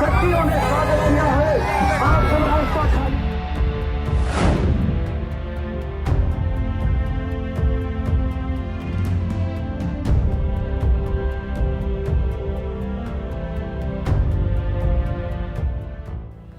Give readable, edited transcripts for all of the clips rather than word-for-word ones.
शक्तियों ने स्वागत किया है। आप सब रास्ता खाली।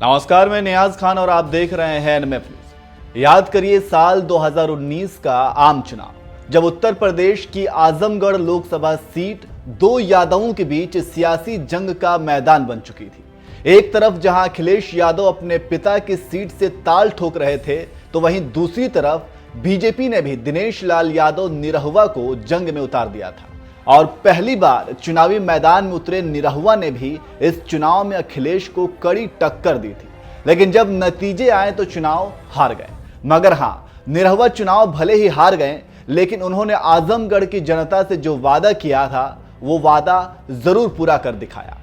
नमस्कार, मैं नियाज खान और आप देख रहे हैं एनएमएफ न्यूज। याद करिए साल 2019 का आम चुनाव, जब उत्तर प्रदेश की आजमगढ़ लोकसभा सीट दो यादवों के बीच सियासी जंग का मैदान बन चुकी थी। एक तरफ जहां अखिलेश यादव अपने पिता की सीट से ताल ठोक रहे थे, तो वहीं दूसरी तरफ बीजेपी ने भी दिनेश लाल यादव निरहुआ को जंग में उतार दिया था। और पहली बार चुनावी मैदान में उतरे निरहुआ ने भी इस चुनाव में अखिलेश को कड़ी टक्कर दी थी। लेकिन जब नतीजे आए तो चुनाव हार गए। मगर हां, निरहुआ चुनाव भले ही हार गए, लेकिन उन्होंने आजमगढ़ की जनता से जो वादा किया था, वो वादा जरूर पूरा कर दिखाया।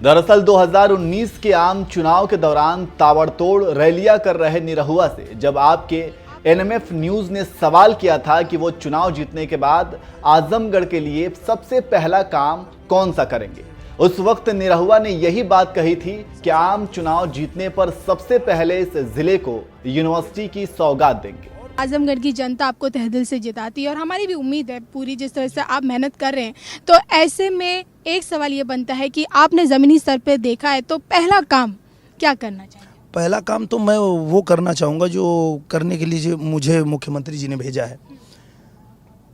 दरअसल 2019 के आम चुनाव के दौरान ताबड़तोड़ रैलियां कर रहे निरहुआ से जब आपके एनएमएफ न्यूज ने सवाल किया था कि वो चुनाव जीतने के बाद आजमगढ़ के लिए सबसे पहला काम कौन सा करेंगे, उस वक्त निरहुआ ने यही बात कही थी कि आम चुनाव जीतने पर सबसे पहले इस जिले को यूनिवर्सिटी की सौगात देंगे। आजमगढ़ की जनता आपको तहे दिल से जिताती है और हमारी भी उम्मीद है पूरी, जिस तरह से आप मेहनत कर रहे हैं। तो ऐसे में एक सवाल ये बनता है कि आपने ज़मीनी स्तर पे देखा है, तो पहला काम क्या करना चाहिए? पहला काम तो मैं वो करना चाहूँगा जो करने के लिए मुझे मुख्यमंत्री जी ने भेजा है।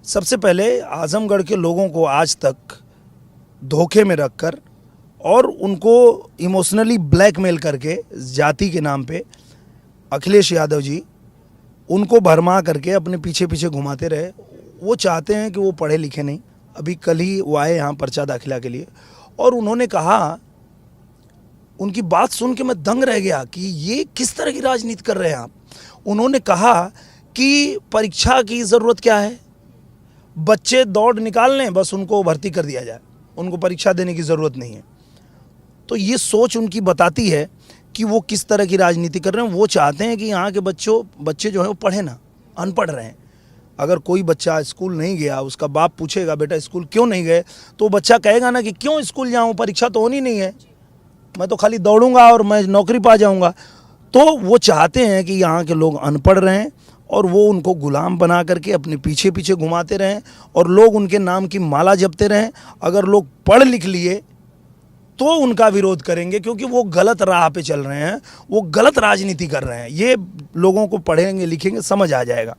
सबसे पहले आजमगढ़ के लोगों को आज तक धोखे में रखकर और उनको इमोशनली ब्लैकमेल करके जाति के नाम पे अखिलेश यादव जी उनको भरमा करके अपने पीछे पीछे घुमाते रहे। वो चाहते हैं कि वो पढ़े लिखे नहीं। अभी कल ही वो आए यहाँ पर्चा दाखिला के लिए और उन्होंने कहा, उनकी बात सुन के मैं दंग रह गया कि ये किस तरह की राजनीति कर रहे हैं आप। उन्होंने कहा कि परीक्षा की ज़रूरत क्या है, बच्चे दौड़ निकाल लें, बस उनको भर्ती कर दिया जाए, उनको परीक्षा देने की ज़रूरत नहीं है। तो ये सोच उनकी बताती है कि वो किस तरह की राजनीति कर रहे हैं। वो चाहते हैं कि यहाँ के बच्चे जो हैं वो पढ़े ना, अनपढ़ रहें। अगर कोई बच्चा स्कूल नहीं गया, उसका बाप पूछेगा बेटा स्कूल क्यों नहीं गए, तो बच्चा कहेगा ना कि क्यों स्कूल जाऊँ, परीक्षा तो होनी नहीं है, मैं तो खाली दौड़ूंगा और मैं नौकरी पा जाऊंगा। तो वो चाहते हैं कि यहाँ के लोग अनपढ़ रहें और वो उनको गुलाम बना करके अपने पीछे पीछे घुमाते रहें और लोग उनके नाम की माला जपते रहें। अगर लोग पढ़ लिख लिए तो उनका विरोध करेंगे, क्योंकि वो गलत राह पे चल रहे हैं, वो गलत राजनीति कर रहे हैं। ये लोगों को पढ़ेंगे लिखेंगे समझ आ जाएगा,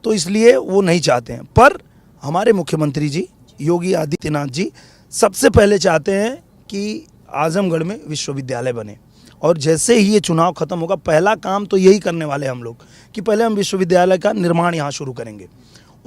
तो इसलिए वो नहीं चाहते हैं। पर हमारे मुख्यमंत्री जी योगी आदित्यनाथ जी सबसे पहले चाहते हैं कि आजमगढ़ में विश्वविद्यालय बने। और जैसे ही ये चुनाव खत्म होगा, पहला काम तो यही करने वाले हम लोग कि पहले हम विश्वविद्यालय का निर्माण यहाँ शुरू करेंगे।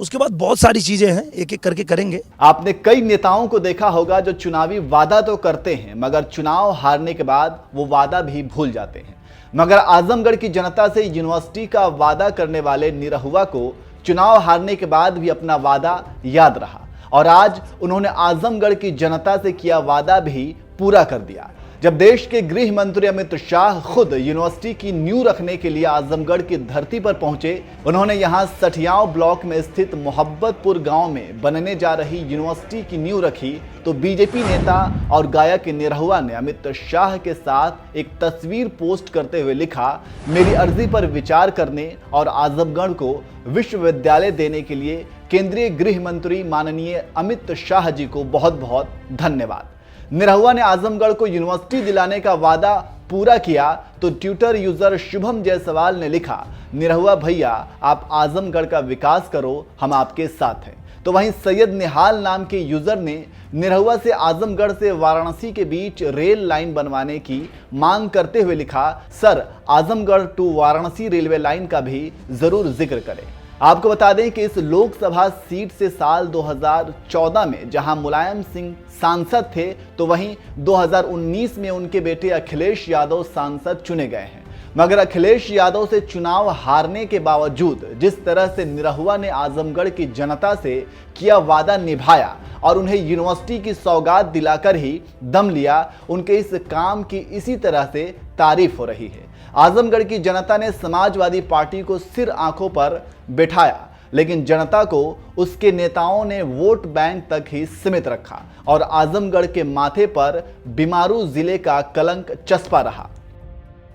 उसके बाद बहुत सारी चीजें हैं, एक एक करके करेंगे। आपने कई नेताओं को देखा होगा जो चुनावी वादा तो करते हैं, मगर चुनाव हारने के बाद वो वादा भी भूल जाते हैं। मगर आजमगढ़ की जनता से यूनिवर्सिटी का वादा करने वाले निरहुआ को चुनाव हारने के बाद भी अपना वादा याद रहा और आज उन्होंने आजमगढ़ की जनता से किया वादा भी पूरा कर दिया। जब देश के गृह मंत्री अमित शाह खुद यूनिवर्सिटी की नींव रखने के लिए आजमगढ़ की धरती पर पहुंचे, उन्होंने यहां सठियाव ब्लॉक में स्थित मोहब्बतपुर गांव में बनने जा रही यूनिवर्सिटी की नींव रखी, तो बीजेपी नेता और गायक निरहुआ ने अमित शाह के साथ एक तस्वीर पोस्ट करते हुए लिखा, मेरी अर्जी पर विचार करने और आजमगढ़ को विश्वविद्यालय देने के लिए केंद्रीय गृह मंत्री माननीय अमित शाह जी को बहुत बहुत धन्यवाद। निरहुआ ने आजमगढ़ को यूनिवर्सिटी दिलाने का वादा पूरा किया, तो ट्विटर यूजर शुभम जायसवाल ने लिखा, निरहुआ भैया आप आजमगढ़ का विकास करो, हम आपके साथ हैं। तो वहीं सैयद निहाल नाम के यूजर ने निरहुआ से आजमगढ़ से वाराणसी के बीच रेल लाइन बनवाने की मांग करते हुए लिखा, sir Azamgarh to Varanasi railway line का भी जरूर जिक्र करें। आपको बता दें कि इस लोकसभा सीट से साल 2014 में जहां मुलायम सिंह सांसद थे, तो वहीं 2019 में उनके बेटे अखिलेश यादव सांसद चुने गए हैं। मगर अखिलेश यादव से चुनाव हारने के बावजूद जिस तरह से निरहुआ ने आजमगढ़ की जनता से किया वादा निभाया और उन्हें यूनिवर्सिटी की सौगात दिलाकर ही दम लिया, उनके इस काम की इसी तरह से तारीफ हो रही है। आजमगढ़ की जनता ने समाजवादी पार्टी को सिर आंखों पर बैठाया, लेकिन जनता को उसके नेताओं ने वोट बैंक तक ही सीमित रखा और आजमगढ़ के माथे पर बीमारू जिले का कलंक चस्पा रहा।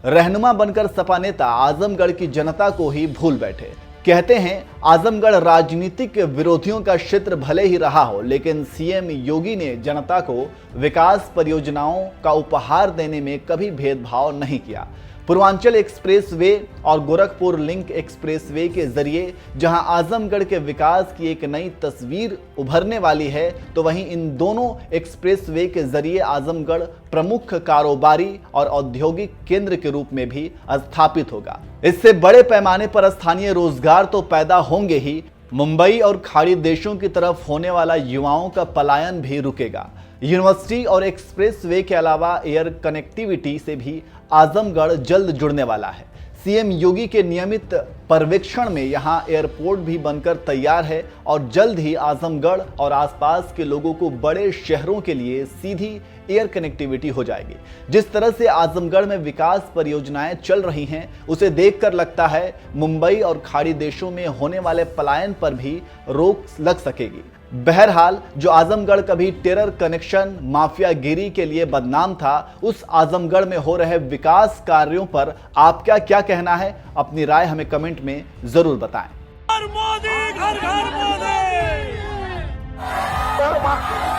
रहनुमा बनकर सपा नेता आजमगढ़ की जनता को ही भूल बैठे। कहते हैं आजमगढ़ राजनीतिक विरोधियों का क्षेत्र भले ही रहा हो, लेकिन सीएम योगी ने जनता को विकास परियोजनाओं का उपहार देने में कभी भेदभाव नहीं किया। पूर्वांचल एक्सप्रेसवे और गोरखपुर लिंक एक्सप्रेसवे के जरिए जहां आजमगढ़ के विकास की एक नई तस्वीर उभरने वाली है, तो वहीं इन दोनों एक्सप्रेसवे के जरिए आजमगढ़ प्रमुख कारोबारी और औद्योगिक केंद्र के रूप में भी स्थापित होगा। इससे बड़े पैमाने पर स्थानीय रोजगार तो पैदा होंगे ही, मुंबई और खाड़ी देशों की तरफ होने वाला युवाओं का पलायन भी रुकेगा। यूनिवर्सिटी और एक्सप्रेसवे के अलावा एयर कनेक्टिविटी से भी आजमगढ़ जल्द जुड़ने वाला है। सीएम योगी के नियमित पर्यवेक्षण में यहां एयरपोर्ट भी बनकर तैयार है और जल्द ही आजमगढ़ और आसपास के लोगों को बड़े शहरों के लिए सीधी एयर कनेक्टिविटी हो जाएगी। जिस तरह से आजमगढ़ में विकास परियोजनाएं चल रही हैं, उसे देखकर लगता है मुंबई और खाड़ी देशों में होने वाले पलायन पर भी रोक लग सकेगी। बहरहाल जो आजमगढ़ कभी टेरर कनेक्शन माफियागिरी के लिए बदनाम था, उस आजमगढ़ में हो रहे विकास कार्यों पर आपका क्या कहना है? अपनी राय हमें कमेंट में जरूर बताएं।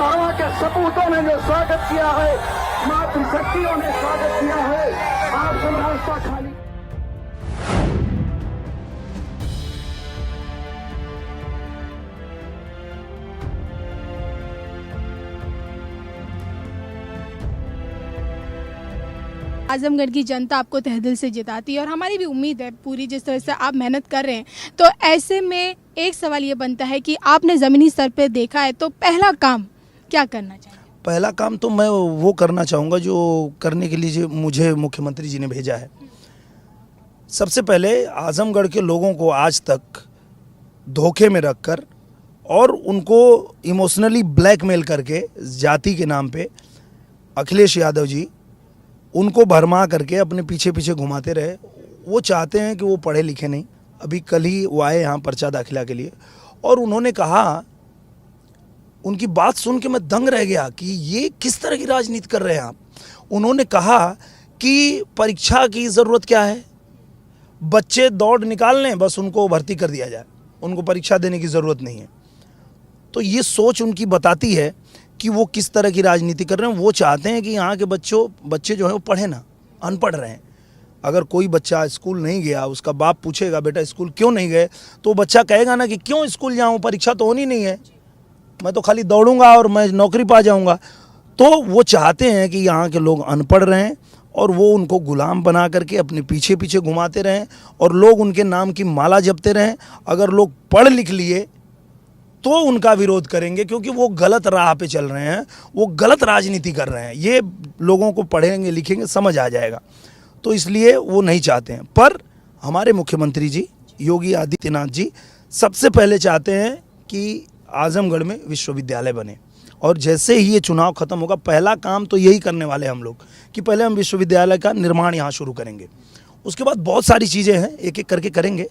माँ के सपूतों ने जो स्वागत किया है, मातृशक्तियों ने स्वागत किया है, आप सब रास्ता खाली। आजमगढ़ की जनता आपको तहे दिल से जिताती है और हमारी भी उम्मीद है पूरी, जिस तरह से आप मेहनत कर रहे हैं। तो ऐसे में एक सवाल ये बनता है कि आपने ज़मीनी स्तर पे देखा है, तो पहला काम क्या करना चाहिए? पहला काम तो मैं वो करना चाहूँगा जो करने के लिए मुझे मुख्यमंत्री जी ने भेजा है। सबसे पहले आजमगढ़ के लोगों को आज तक धोखे में रखकर और उनको इमोशनली ब्लैकमेल करके जाति के नाम पे अखिलेश यादव जी उनको भरमा करके अपने पीछे पीछे घुमाते रहे। वो चाहते हैं कि वो पढ़े लिखे नहीं। अभी कल ही वो आए यहाँ पर्चा दाखिला के लिए और उन्होंने कहा, उनकी बात सुन के मैं दंग रह गया कि ये किस तरह की राजनीति कर रहे हैं आप। उन्होंने कहा कि परीक्षा की ज़रूरत क्या है, बच्चे दौड़ निकाल लें, बस उनको भर्ती कर दिया जाए, उनको परीक्षा देने की ज़रूरत नहीं है। तो ये सोच उनकी बताती है कि वो किस तरह की राजनीति कर रहे हैं। वो चाहते हैं कि यहाँ के बच्चे जो हैं वो पढ़े ना, अनपढ़ रहें। अगर कोई बच्चा स्कूल नहीं गया, उसका बाप पूछेगा बेटा स्कूल क्यों नहीं गए, तो बच्चा कहेगा ना कि क्यों स्कूल जाऊँ, परीक्षा तो होनी नहीं है, मैं तो खाली दौड़ूंगा और मैं नौकरी पा जाऊँगा। तो वो चाहते हैं कि यहाँ के लोग अनपढ़ रहें और वो उनको गुलाम बना करके अपने पीछे पीछे घुमाते रहें और लोग उनके नाम की माला जपते रहें। अगर लोग पढ़ लिख लिए तो उनका विरोध करेंगे, क्योंकि वो गलत राह पे चल रहे हैं, वो गलत राजनीति कर रहे हैं। ये लोगों को पढ़ेंगे लिखेंगे समझ आ जाएगा, तो इसलिए वो नहीं चाहते हैं। पर हमारे मुख्यमंत्री जी योगी आदित्यनाथ जी सबसे पहले चाहते हैं कि आजमगढ़ में विश्वविद्यालय बने, और जैसे ही ये चुनाव खत्म होगा पहला काम तो यही करने वाले हम लोग कि पहले हम विश्वविद्यालय का निर्माण यहाँ शुरू करेंगे। उसके बाद बहुत सारी चीज़ें हैं, एक एक करके करेंगे।